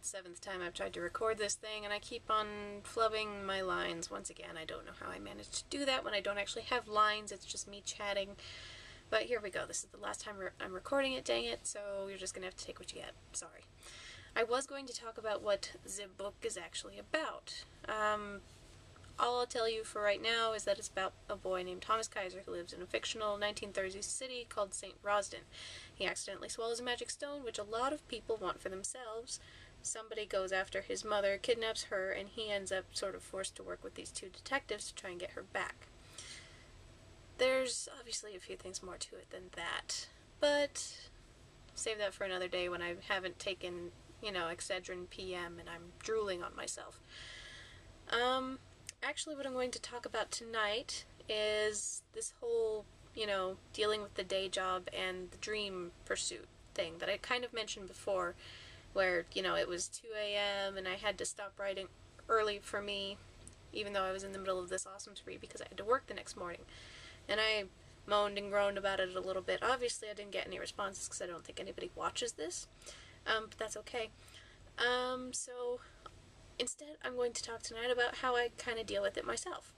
about the 7th time I've tried to record this thing, and I keep on flubbing my lines. Once again, I don't know how I managed to do that when I don't actually have lines, it's just me chatting. But here we go, this is the last time I'm recording it, dang it, so you're just gonna have to take what you get. Sorry. I was going to talk about what the book is actually about. All I'll tell you for right now is that it's about a boy named Thomas Kaiser who lives in a fictional 1930s city called St. Rosden. He accidentally swallows a magic stone, which a lot of people want for themselves. Somebody goes after his mother, kidnaps her, and he ends up sort of forced to work with these two detectives to try and get her back. There's obviously a few things more to it than that, but save that for another day when I haven't taken, Excedrin PM and I'm drooling on myself. Actually, what I'm going to talk about tonight is this whole, dealing with the day job and the dream pursuit thing that I kind of mentioned before, where, it was 2 a.m. and I had to stop writing early for me, even though I was in the middle of this awesome spree because I had to work the next morning. And I moaned and groaned about it a little bit. Obviously, I didn't get any responses because I don't think anybody watches this, but that's okay. So instead, I'm going to talk tonight about how I kind of deal with it myself.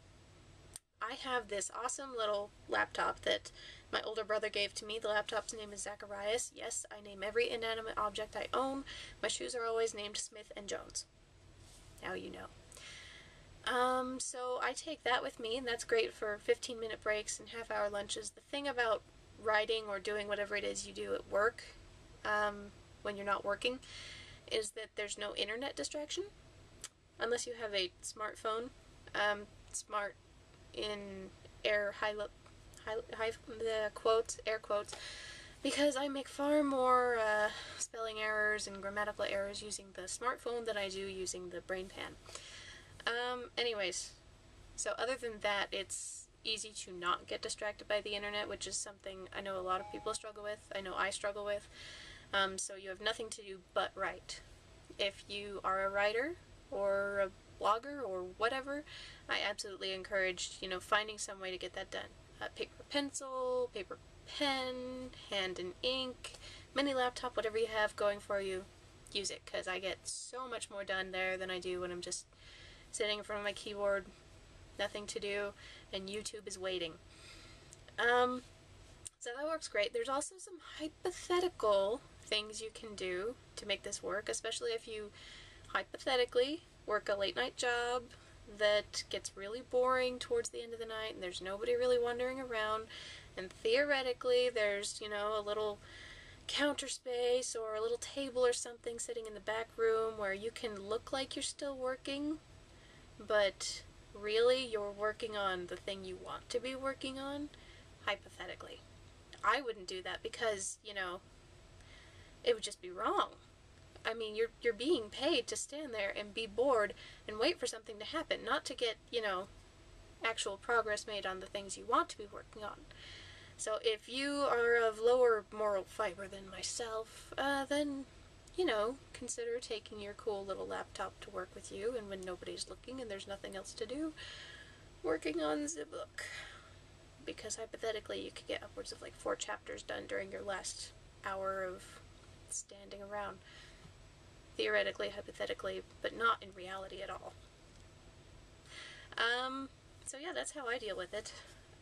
I have this awesome little laptop that my older brother gave to me. The laptop's name is Zacharias. Yes, I name every inanimate object I own. My shoes are always named Smith and Jones. Now you know. So I take that with me, and that's great for 15-minute breaks and half-hour lunches. The thing about writing or doing whatever it is you do at work, when you're not working, is that there's no internet distraction. Unless you have a smartphone, smart in air quotes, because I make far more spelling errors and grammatical errors using the smartphone than I do using the brain pan. Anyways, so other than that, it's easy to not get distracted by the internet, which is something I know a lot of people struggle with. I know I struggle with. So you have nothing to do but write. If you are a writer or a blogger or whatever, I absolutely encourage, finding some way to get that done. Paper pencil, paper pen, hand and ink, mini laptop, whatever you have going for you, use it, because I get so much more done there than I do when I'm just sitting in front of my keyboard, nothing to do, and YouTube is waiting. So that works great. There's also some hypothetical things you can do to make this work, especially if you hypothetically work a late night job that gets really boring towards the end of the night and there's nobody really wandering around, and theoretically there's, a little counter space or a little table or something sitting in the back room where you can look like you're still working, but really you're working on the thing you want to be working on, hypothetically. I wouldn't do that because, it would just be wrong. I mean, you're being paid to stand there and be bored and wait for something to happen, not to get, actual progress made on the things you want to be working on. So if you are of lower moral fiber than myself, then, consider taking your cool little laptop to work with you, and when nobody's looking and there's nothing else to do, working on the book. Because hypothetically you could get upwards of like 4 chapters done during your last hour of standing around. Theoretically, hypothetically, but not in reality at all. So yeah, that's how I deal with it.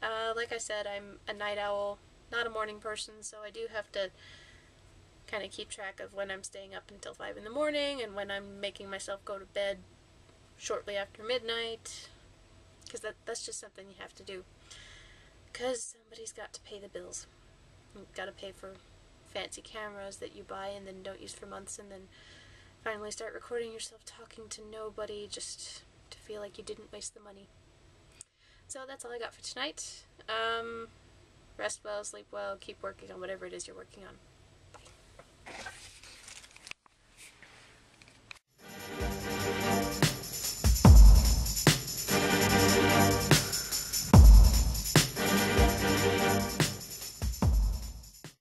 Like I said, I'm a night owl, not a morning person, so I do have to kind of keep track of when I'm staying up until 5 in the morning and when I'm making myself go to bed shortly after midnight, because that's just something you have to do. Because somebody's got to pay the bills. You've got to pay for fancy cameras that you buy and then don't use for months, and then finally start recording yourself talking to nobody just to feel like you didn't waste the money. So that's all I got for tonight. Rest well, sleep well, keep working on whatever it is you're working on.